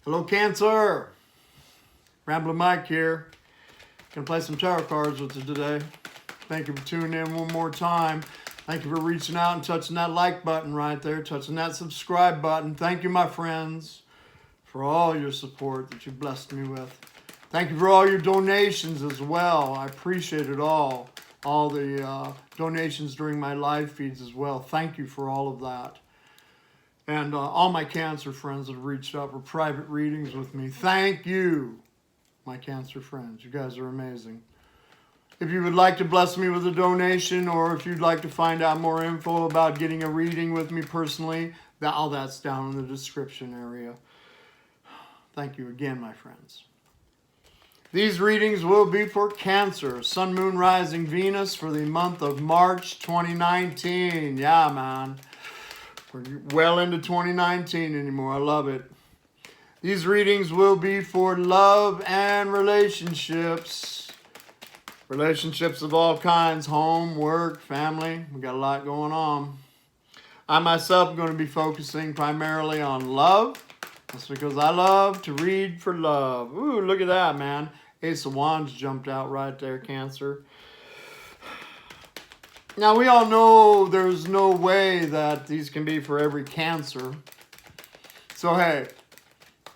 Hello, Cancer. Ramblin Mike here. Gonna play some tarot cards with you today. Thank you for tuning in one more time. Thank you for reaching out and touching that like button right there, touching that subscribe button. Thank you, my friends, for all your support that you blessed me with. Thank you for all your donations as well. I appreciate it all. All the donations during my live feeds as well. Thank you for all of that. And all my Cancer friends that have reached out for private readings with me. Thank you, my Cancer friends. You guys are amazing. If you would like to bless me with a donation, or if you'd like to find out more info about getting a reading with me personally, all that's down in the description area. Thank you again, my friends. These readings will be for Cancer, Sun, Moon, Rising, Venus for the month of March 2019. Yeah, man. We're well into 2019 anymore. I love it. These readings will be for love and relationships. Relationships of all kinds. Home, work, family. We got a lot going on. I myself am going to be focusing primarily on love. That's because I love to read for love. Ooh, look at that, man. Ace of Wands jumped out right there, Cancer. Now, we all know there's no way that these can be for every Cancer. So, hey,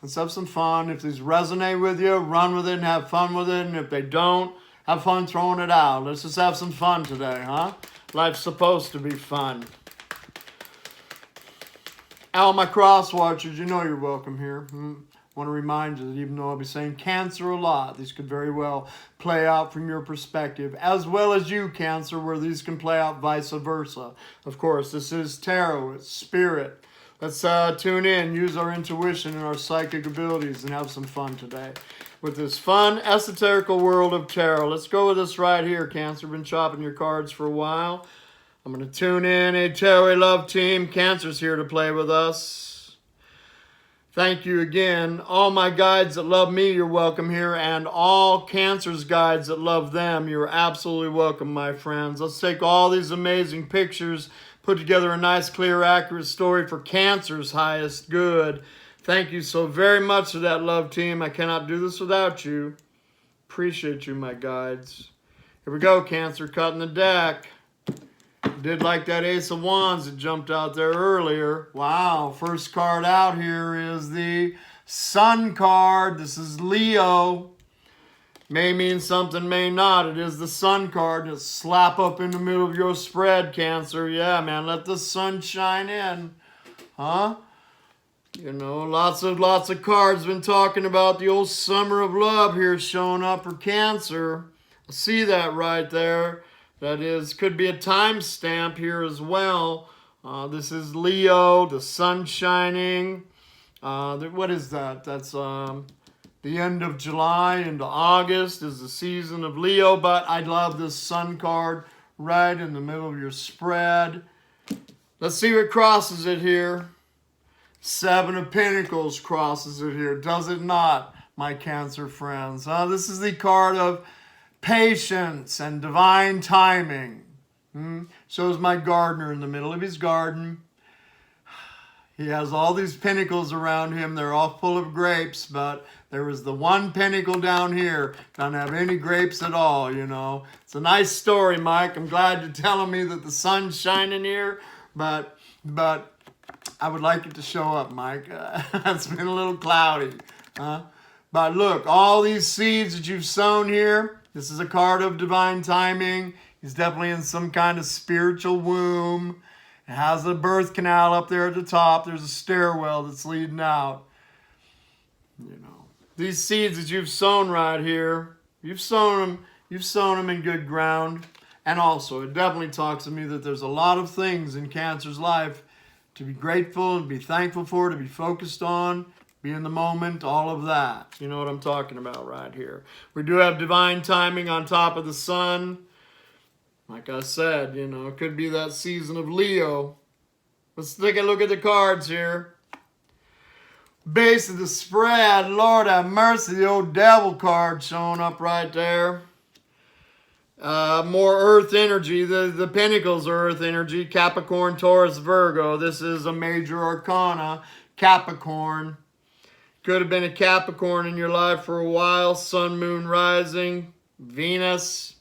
let's have some fun. If these resonate with you, run with it and have fun with it. And if they don't, have fun throwing it out. Let's just have some fun today, huh? Life's supposed to be fun. All my cross watchers, you know you're welcome here. I want to remind you that even though I'll be saying Cancer a lot, these could very well play out from your perspective, as well as you, Cancer, where these can play out vice versa. Of course, this is tarot, it's spirit. Let's tune in, use our intuition and our psychic abilities, and have some fun today with this fun, esoterical world of tarot. Let's go with this right here, Cancer. Been chopping your cards for a while. I'm going to tune in a tarot love team. Cancer's here to play with us. Thank you again. All my guides that love me, you're welcome here. And all Cancer's guides that love them, you're absolutely welcome, my friends. Let's take all these amazing pictures, put together a nice, clear, accurate story for Cancer's highest good. Thank you so very much to that love team. I cannot do this without you. Appreciate you, my guides. Here we go, Cancer, cutting the deck. Did like that Ace of Wands that jumped out there earlier. Wow, first card out here is the Sun card. This is Leo. May mean something, may not. It is the Sun card. Just slap up in the middle of your spread, Cancer. Yeah, man, let the sun shine in. Huh? You know, lots of cards been talking about the old summer of love here showing up for Cancer. I see that right there. That is, could be a timestamp here as well. This is Leo, the sun shining. What is that? That's the end of July into August is the season of Leo. But I love this sun card right in the middle of your spread. Let's see what crosses it here. Seven of Pentacles crosses it here. Does it not, my Cancer friends? This is the card of patience and divine timing. Shows my gardener in the middle of his garden. He has all these pinnacles around him. They're all full of grapes, but there was the one pinnacle down here. Doesn't have any grapes at all, you know. It's a nice story, Mike. I'm glad you're telling me that the sun's shining here, but I would like it to show up, Mike. It's been a little cloudy. But look, all these seeds that you've sown here, this is a card of divine timing. He's definitely in some kind of spiritual womb. It has a birth canal up there at the top. There's a stairwell that's leading out. You know, these seeds that you've sown right here, you've sown them in good ground. And also, it definitely talks to me that there's a lot of things in Cancer's life to be grateful and be thankful for, to be focused on. Be in the moment, all of that. You know what I'm talking about right here. We do have divine timing on top of the sun. Like I said, you know, it could be that season of Leo. Let's take a look at the cards here. Base of the spread, Lord have mercy, the old devil card showing up right there. More earth energy. The Pentacles are earth energy. Capricorn, Taurus, Virgo. This is a major arcana. Capricorn. Could have been a Capricorn in your life for a while. Sun, moon, rising, Venus.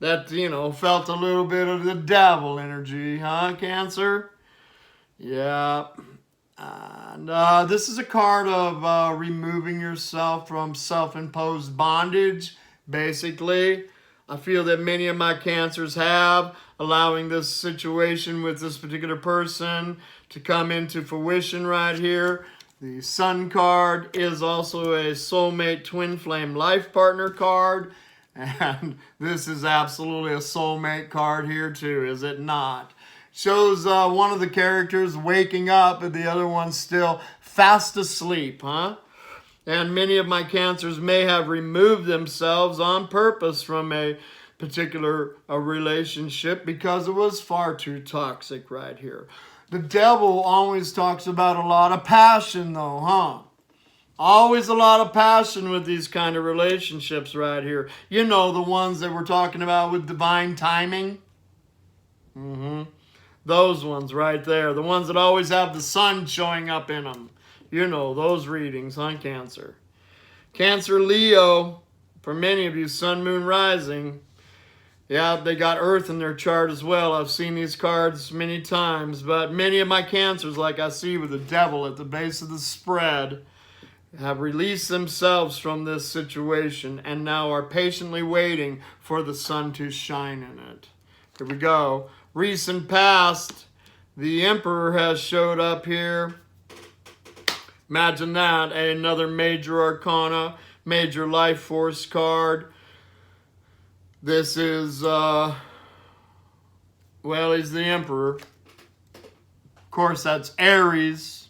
That, you know, felt a little bit of the devil energy, huh, Cancer? Yeah. And this is a card of removing yourself from self-imposed bondage, basically. I feel that many of my Cancers have, allowing this situation with this particular person to come into fruition right here. The Sun card is also a soulmate twin flame life partner card. And this is absolutely a soulmate card here too, is it not? Shows one of the characters waking up and the other one still fast asleep, huh? And many of my Cancers may have removed themselves on purpose from a particular relationship because it was far too toxic right here. The devil always talks about a lot of passion though, huh? Always a lot of passion with these kind of relationships right here. You know, the ones that we're talking about with divine timing. Those ones right there. The ones that always have the sun showing up in them. You know, those readings, huh, Cancer? Cancer, Leo, for many of you, sun, moon, rising. Yeah, they got Earth in their chart as well. I've seen these cards many times. But many of my Cancers, like I see with the devil at the base of the spread, have released themselves from this situation and now are patiently waiting for the sun to shine in it. Here we go. Recent past, the Emperor has showed up here. Imagine that, another major arcana, major life force card. This is, well, he's the Emperor. Of course, that's Aries.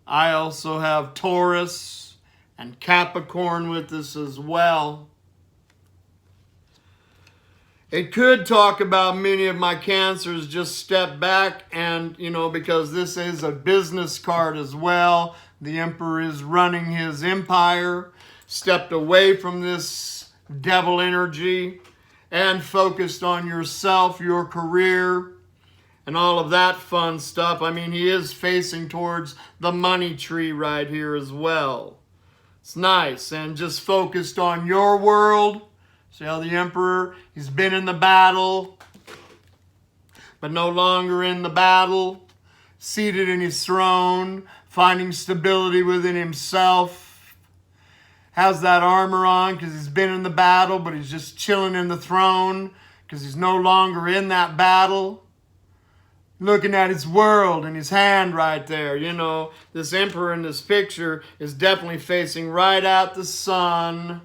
I also have Taurus and Capricorn with this as well. It could talk about many of my Cancers just step back and, you know, because this is a business card as well. The Emperor is running his empire, stepped away from this devil energy and focused on yourself, your career, and all of that fun stuff. I mean, he is facing towards the money tree right here as well. It's nice. And just focused on your world. See how the Emperor, he's been in the battle, but no longer in the battle. Seated in his throne, finding stability within himself. Has that armor on because he's been in the battle, but he's just chilling in the throne because he's no longer in that battle. Looking at his world in his hand right there. You know, this Emperor in this picture is definitely facing right at the sun.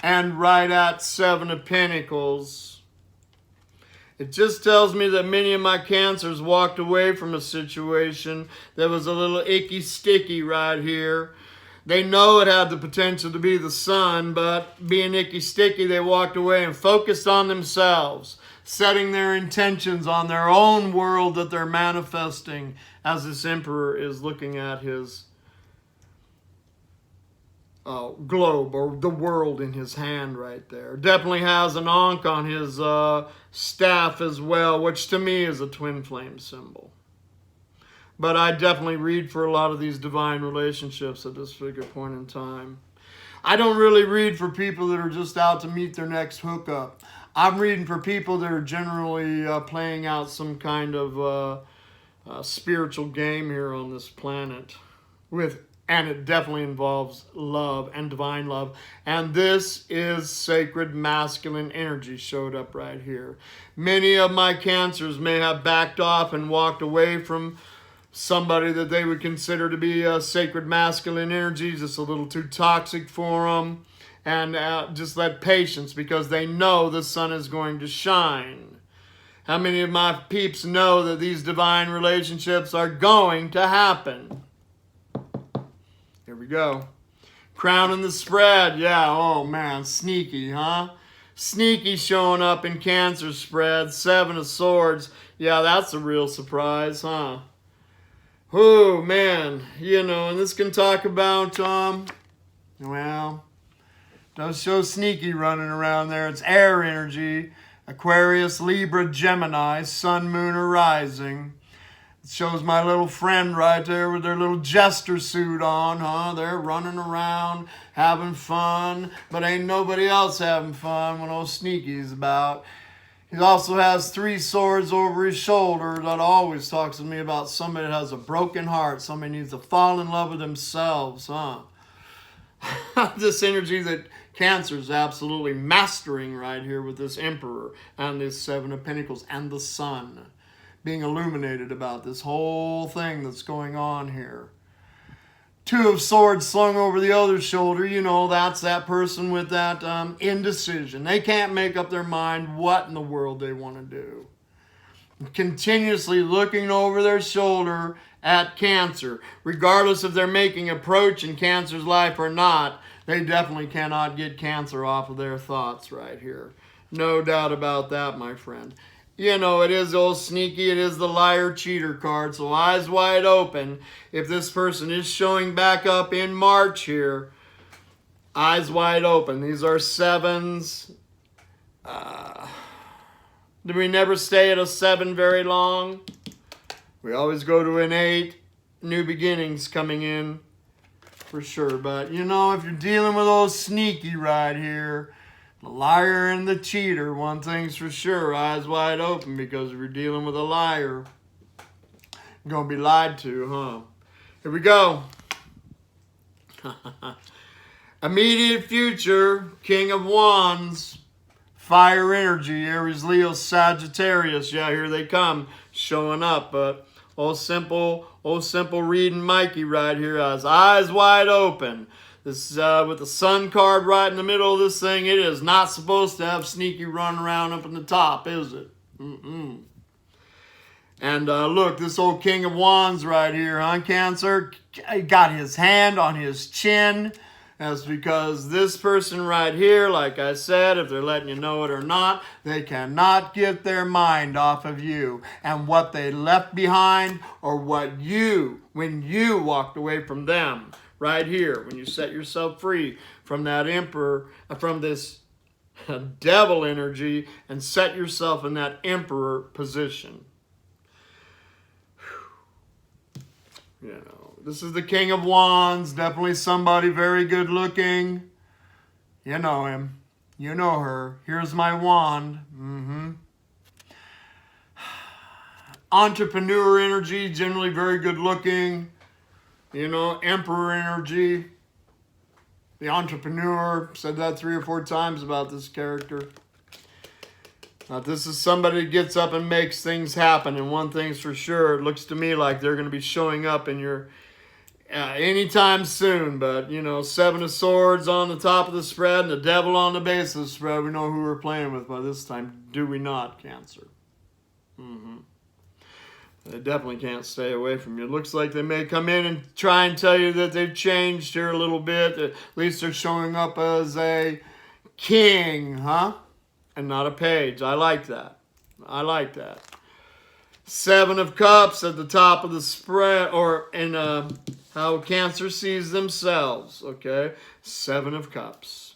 And right at Seven of Pentacles. It just tells me that many of my Cancers walked away from a situation that was a little icky sticky right here. They know it had the potential to be the sun, but being icky sticky, they walked away and focused on themselves, setting their intentions on their own world that they're manifesting as this Emperor is looking at his globe or the world in his hand right there. Definitely has an Ankh on his staff as well, which to me is a twin flame symbol. But I definitely read for a lot of these divine relationships at this particular point in time. I don't really read for people that are just out to meet their next hookup. I'm reading for people that are generally playing out some kind of spiritual game here on this planet and it definitely involves love and divine love. And this is sacred masculine energy showed up right here. Many of my Cancers may have backed off and walked away from somebody that they would consider to be a sacred masculine energy, just a little too toxic for them. And just let patience because they know the sun is going to shine. How many of my peeps know that these divine relationships are going to happen? Here we go. Crown in the spread. Yeah, oh man, sneaky, huh? Sneaky showing up in Cancer spread. Seven of Swords. Yeah, that's a real surprise, huh? Oh man, you know, and this can talk about, well, does show sneaky running around there. It's air energy. Aquarius, Libra, Gemini, Sun, Moon, or Rising. It shows my little friend right there with their little jester suit on, huh? They're running around, having fun, but ain't nobody else having fun when old Sneaky's about. He also has 3 swords over his shoulder that always talks to me about somebody that has a broken heart. Somebody needs to fall in love with themselves, huh? This energy that Cancer is absolutely mastering right here with this Emperor and this 7 of Pentacles and the Sun being illuminated about this whole thing that's going on here. 2 of Swords slung over the other shoulder, you know, that's that person with that indecision. They can't make up their mind what in the world they want to do. Continuously looking over their shoulder at Cancer. Regardless if they're making approach in Cancer's life or not, they definitely cannot get Cancer off of their thoughts right here. No doubt about that, my friend. You know, it is old Sneaky, it is the liar cheater card, so eyes wide open. If this person is showing back up in March here, eyes wide open. These are 7s. Do we never stay at a 7 very long? We always go to an 8. New beginnings coming in for sure. But, you know, if you're dealing with old Sneaky right here, the liar and the cheater, one thing's for sure, eyes wide open, because if you're dealing with a liar, you're going to be lied to, huh? Here we go. Immediate future, King of Wands, fire energy, Aries, Leo, Sagittarius. Yeah, here they come, showing up. But old simple reading Mikey right here has eyes wide open. This with the Sun card right in the middle of this thing. It is not supposed to have Sneaky running around up in the top, is it? And look, this old King of Wands right here, huh, Cancer? He got his hand on his chin. That's because this person right here, like I said, if they're letting you know it or not, they cannot get their mind off of you and what they left behind, or what you, when you walked away from them. Right here, when you set yourself free from that Emperor, from this devil energy, and set yourself in that Emperor position. You know, this is the King of Wands, definitely somebody very good looking. You know him. You know her. Here's my wand. Entrepreneur energy, generally very good looking. You know, Emperor energy. The entrepreneur. Said that 3 or 4 times about this character. Now, this is somebody that gets up and makes things happen. And one thing's for sure, it looks to me like they're going to be showing up in your anytime soon. But, you know, 7 of Swords on the top of the spread and the Devil on the base of the spread. We know who we're playing with by this time. Do we not, Cancer? They definitely can't stay away from you. It looks like they may come in and try and tell you that they've changed here a little bit. At least they're showing up as a king, huh? And not a page. I like that. I like that. 7 of Cups at the top of the spread, or in how Cancer sees themselves, okay? 7 of Cups.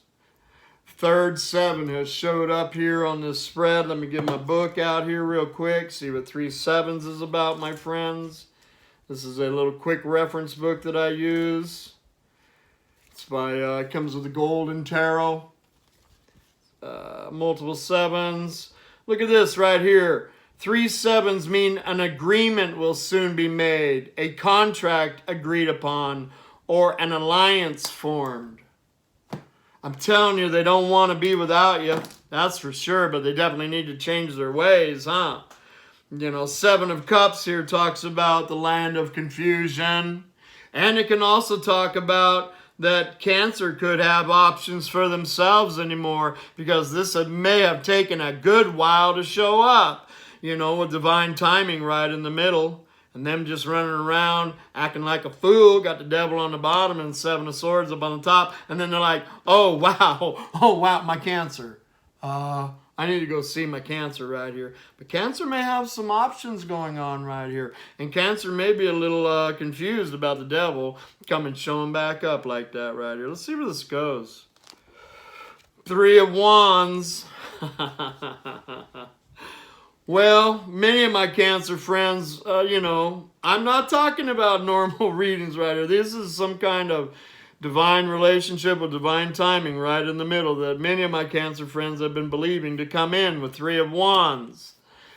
Third 7 has showed up here on this spread. Let me get my book out here real quick. See what 3 7s is about, my friends. This is a little quick reference book that I use. It's by, it comes with the Golden Tarot. Multiple 7s. Look at this right here. 3 7s mean an agreement will soon be made, a contract agreed upon, or an alliance formed. I'm telling you, they don't want to be without you. That's for sure, but they definitely need to change their ways, huh? You know, 7 of Cups here talks about the land of confusion. And it can also talk about that Cancer could have options for themselves anymore, because this may have taken a good while to show up. You know, with divine timing right in the middle. And them just running around acting like a fool, got the Devil on the bottom and 7 of Swords up on the top. And then they're like, oh, wow, my Cancer. I need to go see my Cancer right here. But Cancer may have some options going on right here. And Cancer may be a little confused about the Devil coming showing back up like that right here. Let's see where this goes. 3 of Wands. Well, many of my Cancer friends, I'm not talking about normal readings right here. This is some kind of divine relationship with divine timing right in the middle that many of my Cancer friends have been believing to come in with Three of Wands.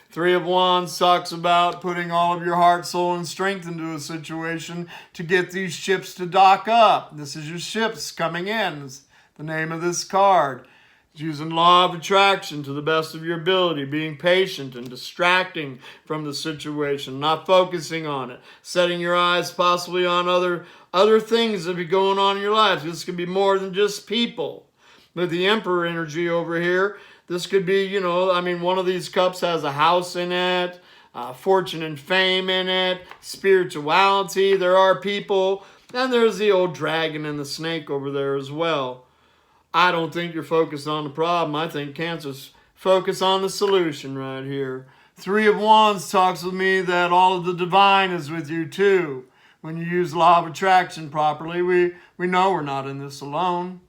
Three of Wands talks about putting all of your heart, soul, and strength into a situation to get these ships to dock up. This is your ships coming in. It's the name of this card. Using law of attraction to the best of your ability, being patient and distracting from the situation, not focusing on it, setting your eyes possibly on other things that be going on in your life. This could be more than just people. With the Emperor energy over here, this could be, one of these cups has a house in it, fortune and fame in it, spirituality. There are people, and there's the old dragon and the snake over there as well. I don't think you're focused on the problem. I think Cancer's focused on the solution right here. Three of Wands talks with me that all of the divine is with you too. When you use law of attraction properly, we know we're not in this alone.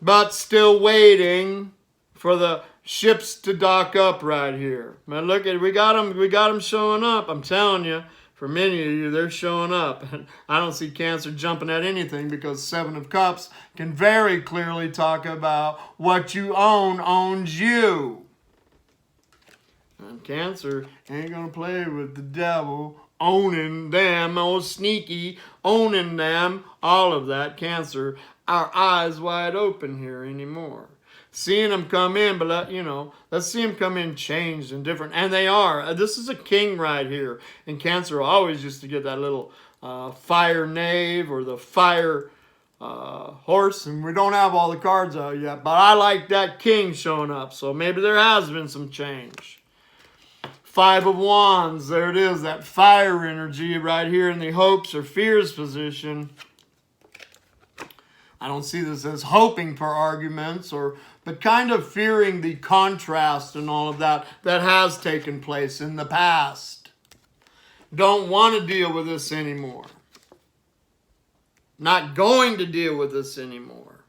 But still waiting for the ships to dock up right here. Man, look at it. We got them showing up. I'm telling you. For many of you, they're showing up. And I don't see Cancer jumping at anything because Seven of Cups can very clearly talk about what you own owns you. And Cancer ain't going to play with the devil, owning them, oh sneaky, owning them, all of that. Cancer, our eyes wide open here anymore. Seeing them come in, but let's see them come in changed and different. And they are. This is a king right here. And Cancer always used to get that little fire knave or the fire horse. And we don't have all the cards out yet. But I like that king showing up. So maybe there has been some change. Five of Wands. There it is. That fire energy right here in the hopes or fears position. I don't see this as hoping for arguments but kind of fearing the contrast and all of that has taken place in the past. Don't want to deal with this anymore. Not going to deal with this anymore.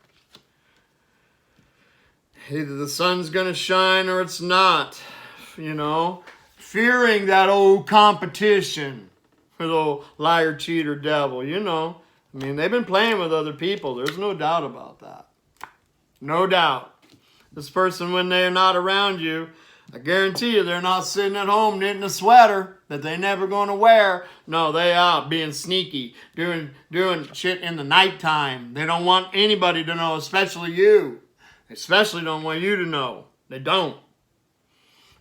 Either the sun's going to shine or it's not. Fearing that old competition with old liar, cheater, devil, they've been playing with other people. There's no doubt about that. No doubt. This person, when they're not around you, I guarantee you they're not sitting at home knitting a sweater that they never going to wear. No, they out being sneaky, doing shit in the nighttime. They don't want anybody to know, especially you. They especially don't want you to know. They don't.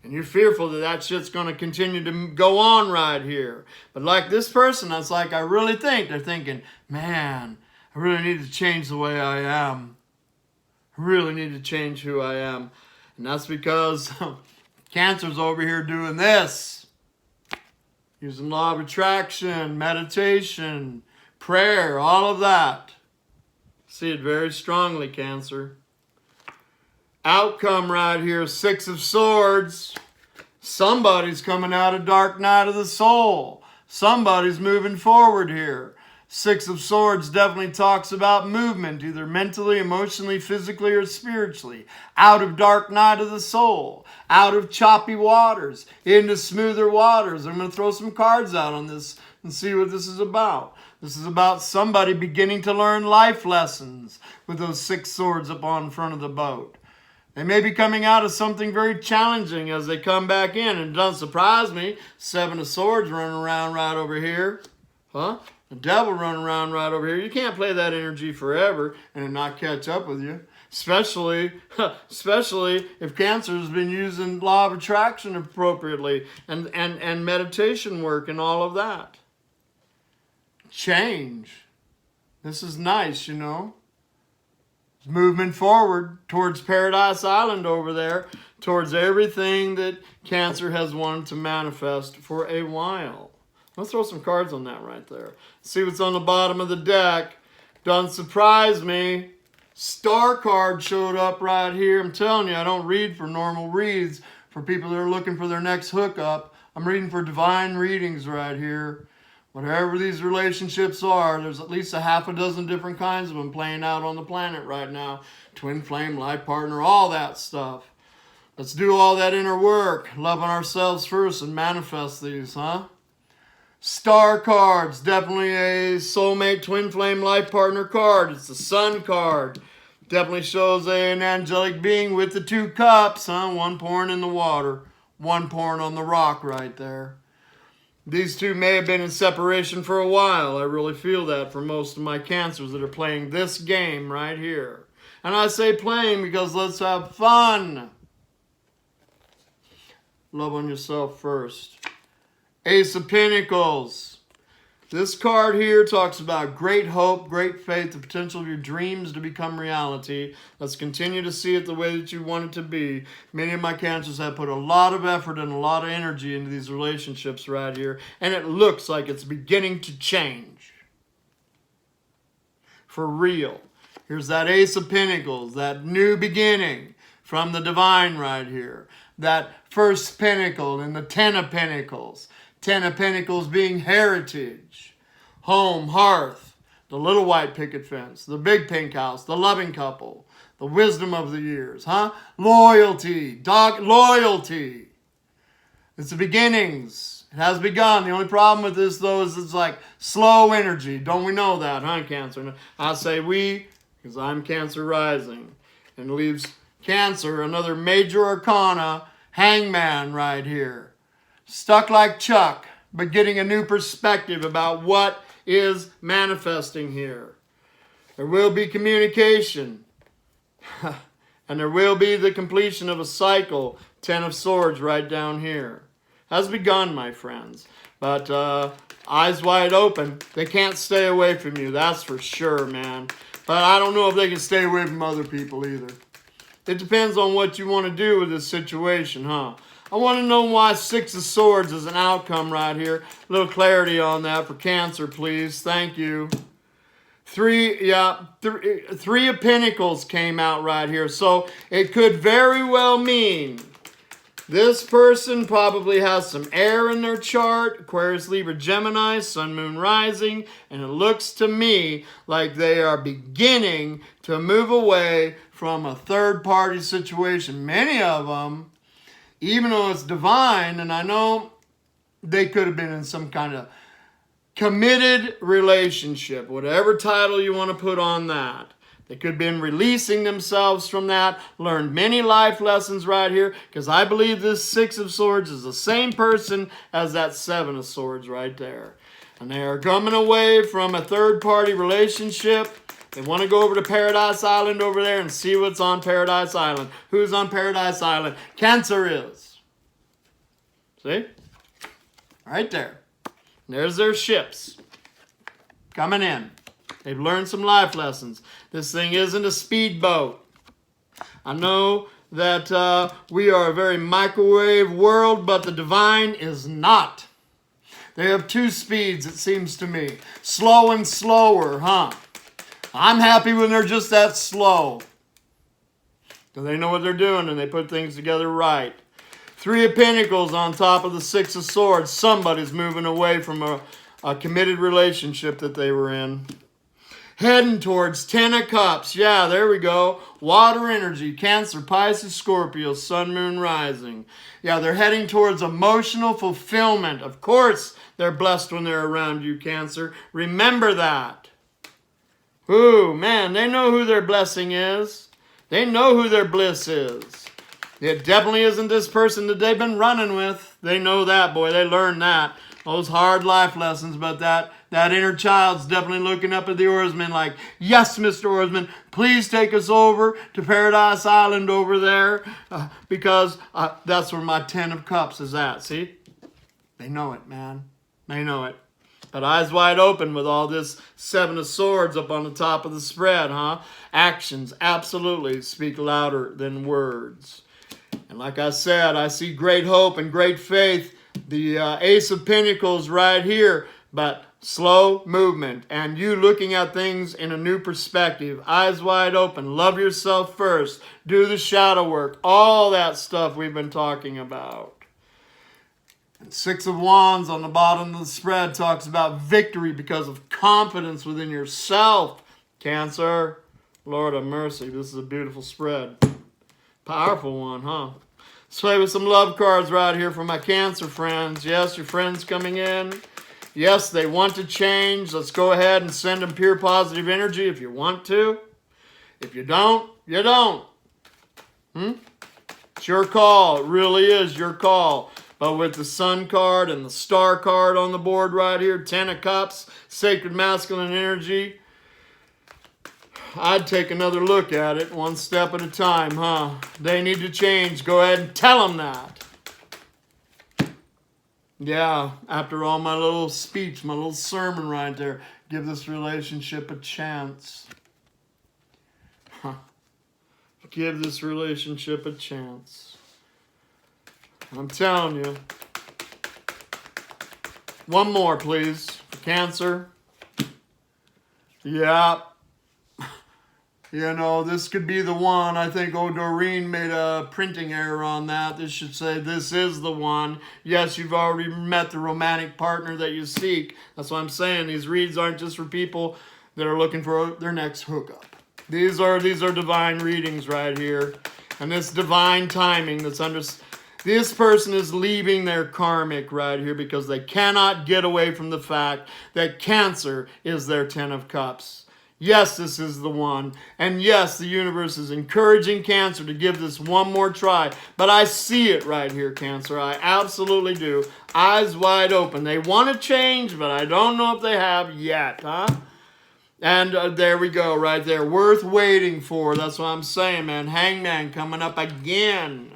And you're fearful that shit's going to continue to go on right here. But like this person, that's like I really think. They're thinking, man, I really need to change the way I am. I really need to change who I am. And that's because Cancer's over here doing this. Using law of attraction, meditation, prayer, all of that. See it very strongly, Cancer. Outcome right here, Six of Swords. Somebody's coming out of dark night of the soul. Somebody's moving forward here. Six of Swords definitely talks about movement, either mentally, emotionally, physically, or spiritually. Out of dark night of the soul. Out of choppy waters. Into smoother waters. I'm going to throw some cards out on this and see what this is about. This is about somebody beginning to learn life lessons with those six swords up on front of the boat. They may be coming out of something very challenging as they come back in. And it doesn't surprise me. Seven of Swords running around right over here. Huh? The devil running around right over here. You can't play that energy forever and it not catch up with you. Especially if Cancer has been using law of attraction appropriately and meditation work and all of that. Change. This is nice, Movement forward towards Paradise Island over there. Towards everything that Cancer has wanted to manifest for a while. Let's throw some cards on that right there. See what's on the bottom of the deck. Doesn't surprise me. Star card showed up right here. I'm telling you, I don't read for normal reads for people that are looking for their next hookup. I'm reading for divine readings right here. Whatever these relationships are, there's at least a half a dozen different kinds of them playing out on the planet right now. Twin flame, life partner, all that stuff. Let's do all that inner work. Love on ourselves first and manifest these, huh? Star cards, definitely a soulmate, twin flame, life partner card. It's the Sun card. Definitely shows an angelic being with the 2 cups, huh? One pouring in the water, one pouring on the rock right there. These two may have been in separation for a while. I really feel that for most of my Cancers that are playing this game right here. And I say playing because let's have fun. Love on yourself first. Ace of Pentacles. This card here talks about great hope, great faith, the potential of your dreams to become reality. Let's continue to see it the way that you want it to be. Many of my Cancers have put a lot of effort and a lot of energy into these relationships right here, and it looks like it's beginning to change. For real. Here's that Ace of Pentacles, that new beginning from the divine right here. That first pentacle and the 10 of Pentacles. 10 of Pentacles being heritage, home, hearth, the little white picket fence, the big pink house, the loving couple, the wisdom of the years, huh? Loyalty, loyalty. It's the beginnings. It has begun. The only problem with this, though, is it's like slow energy. Don't we know that, huh, Cancer? I say we, because I'm Cancer rising. And it leaves Cancer, another major arcana, hangman right here. Stuck like Chuck, but getting a new perspective about what is manifesting here. There will be communication. And there will be the completion of a cycle. 10 of Swords right down here. Has begun, my friends. But eyes wide open. They can't stay away from you. That's for sure, man. But I don't know if they can stay away from other people either. It depends on what you want to do with this situation, huh? I want to know why 6 of Swords is an outcome right here. A little clarity on that for Cancer, please. Thank you. 3 of Pentacles came out right here. So it could very well mean this person probably has some air in their chart. Aquarius, Libra, Gemini, Sun, Moon, Rising. And it looks to me like they are beginning to move away from a third-party situation. Many of them, even though it's divine, and I know they could have been in some kind of committed relationship, whatever title you want to put on that. They could have been releasing themselves from that, learned many life lessons right here, because I believe this 6 of Swords is the same person as that 7 of Swords right there. And they are coming away from a third-party relationship. They want to go over to Paradise Island over there and see what's on Paradise Island. Who's on Paradise Island? Cancer is. See? Right there. There's their ships coming in. They've learned some life lessons. This thing isn't a speedboat. I know that we are a very microwave world, but the divine is not. They have 2 speeds, it seems to me. Slow and slower, huh? I'm happy when they're just that slow. Because they know what they're doing and they put things together right. 3 of Pentacles on top of the 6 of Swords. Somebody's moving away from a committed relationship that they were in. Heading towards 10 of Cups. Yeah, there we go. Water energy. Cancer, Pisces, Scorpio, Sun, Moon, Rising. Yeah, they're heading towards emotional fulfillment. Of course, they're blessed when they're around you, Cancer. Remember that. Ooh, man, they know who their blessing is. They know who their bliss is. It definitely isn't this person that they've been running with. They know that, boy. They learned that. Those hard life lessons, but that inner child's definitely looking up at the oarsman like, yes, Mr. Oarsman, please take us over to Paradise Island over there because that's where my 10 of Cups is at. See? They know it, man. They know it. But eyes wide open with all this 7 of Swords up on the top of the spread, huh? Actions absolutely speak louder than words. And like I said, I see great hope and great faith. The Ace of Pentacles right here, but slow movement. And you looking at things in a new perspective. Eyes wide open. Love yourself first. Do the shadow work. All that stuff we've been talking about. And 6 of Wands on the bottom of the spread talks about victory because of confidence within yourself. Cancer, Lord have mercy. This is a beautiful spread. Powerful one, huh? Let's play with some love cards right here for my Cancer friends. Yes, your friends coming in. Yes, they want to change. Let's go ahead and send them pure positive energy if you want to. If you don't, you don't. It's your call. It really is your call. But with the Sun card and the Star card on the board right here, 10 of Cups, Sacred Masculine Energy, I'd take another look at it one step at a time, huh? They need to change. Go ahead and tell them that. Yeah, after all my little speech, my little sermon right there, give this relationship a chance. Give this relationship a chance. I'm telling you. One more, please, for Cancer. Yeah. You know, this could be the one. I think Doreen made a printing error on that. This should say, this is the one. Yes, you've already met the romantic partner that you seek. That's what I'm saying. These reads aren't just for people that are looking for their next hookup. These are divine readings right here. And this divine timing that's under... This person is leaving their karmic right here because they cannot get away from the fact that Cancer is their 10 of Cups. Yes, this is the one. And yes, the universe is encouraging Cancer to give this one more try. But I see it right here, Cancer. I absolutely do. Eyes wide open. They want to change, but I don't know if they have yet, huh? And there we go, right there. Worth waiting for. That's what I'm saying, man. Hangman coming up again.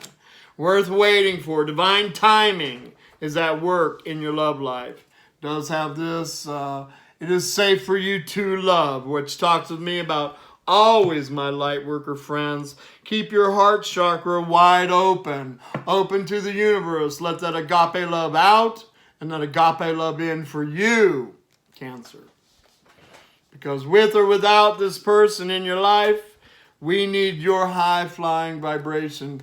Worth waiting for. Divine timing is at work in your love life. Does have this... It is safe for you to love, which talks with me about always, my light worker friends. Keep your heart chakra wide open, open to the universe. Let that agape love out and that agape love in for you, Cancer. Because with or without this person in your life, we need your high-flying vibration,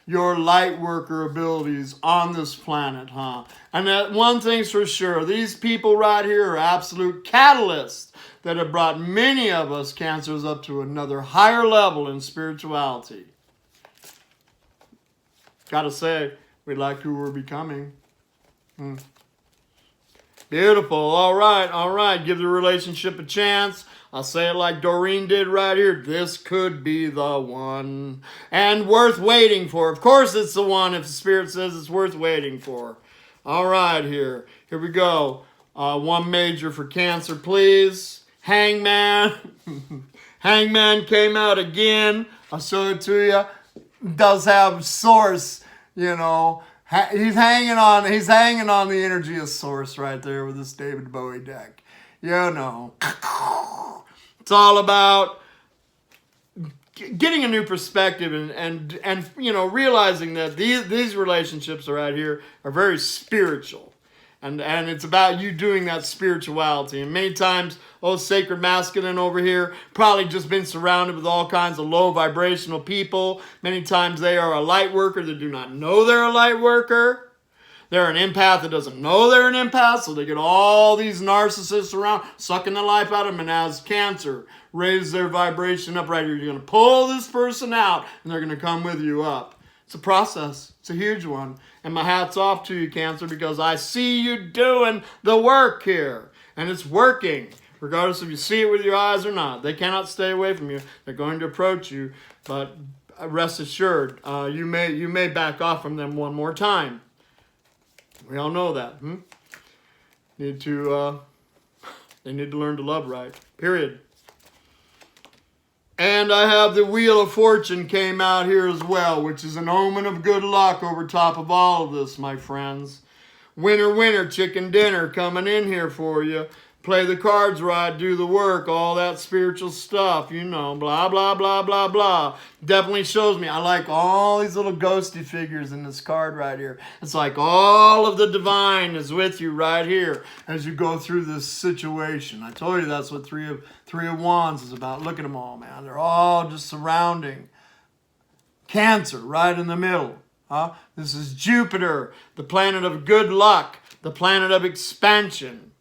your light worker abilities on this planet, huh? And that one thing's for sure, these people right here are absolute catalysts that have brought many of us Cancers up to another higher level in spirituality. Gotta say, we like who we're becoming. Beautiful. All right. Give the relationship a chance. I'll say it like Doreen did right here. This could be the one. And worth waiting for. Of course it's the one if the Spirit says it's worth waiting for. All right, here we go. One major for Cancer, please. Hangman. Hangman came out again. I'll show it to you. Does have Source, you know. He's hanging on the energy of Source right there with this David Bowie deck. You know. It's all about getting a new perspective and you know, realizing that these relationships right here are very spiritual. And it's about you doing that spirituality. And many times, sacred masculine over here, probably just been surrounded with all kinds of low vibrational people. Many times they are a light worker that do not know they're a light worker. They're an empath that doesn't know they're an empath. So they get all these narcissists around, sucking the life out of them. And as Cancer raise their vibration up right here, you're going to pull this person out and they're going to come with you up. It's a process. It's a huge one. And my hat's off to you, Cancer, because I see you doing the work here. And it's working, regardless if you see it with your eyes or not. They cannot stay away from you. They're going to approach you. But rest assured, you may back off from them one more time. We all know that. They need to learn to love right. Period. And I have the Wheel of Fortune came out here as well, which is an omen of good luck over top of all of this, my friends. Winner, winner, chicken dinner coming in here for you. Play the cards right, do the work, all that spiritual stuff, you know, blah, blah, blah, blah, blah. Definitely shows me. I like all these little ghosty figures in this card right here. It's like all of the divine is with you right here as you go through this situation. I told you that's what Three of Wands is about. Look at them all, man. They're all just surrounding Cancer right in the middle. This is Jupiter, the planet of good luck, the planet of expansion.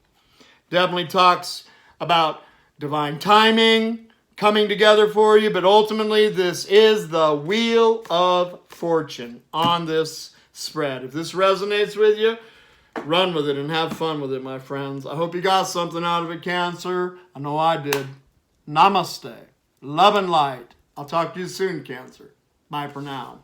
Definitely talks about divine timing, coming together for you, but ultimately this is the Wheel of Fortune on this spread. If this resonates with you, run with it and have fun with it, my friends. I hope you got something out of it, Cancer. I know I did. Namaste. Love and light. I'll talk to you soon, Cancer. Bye for now.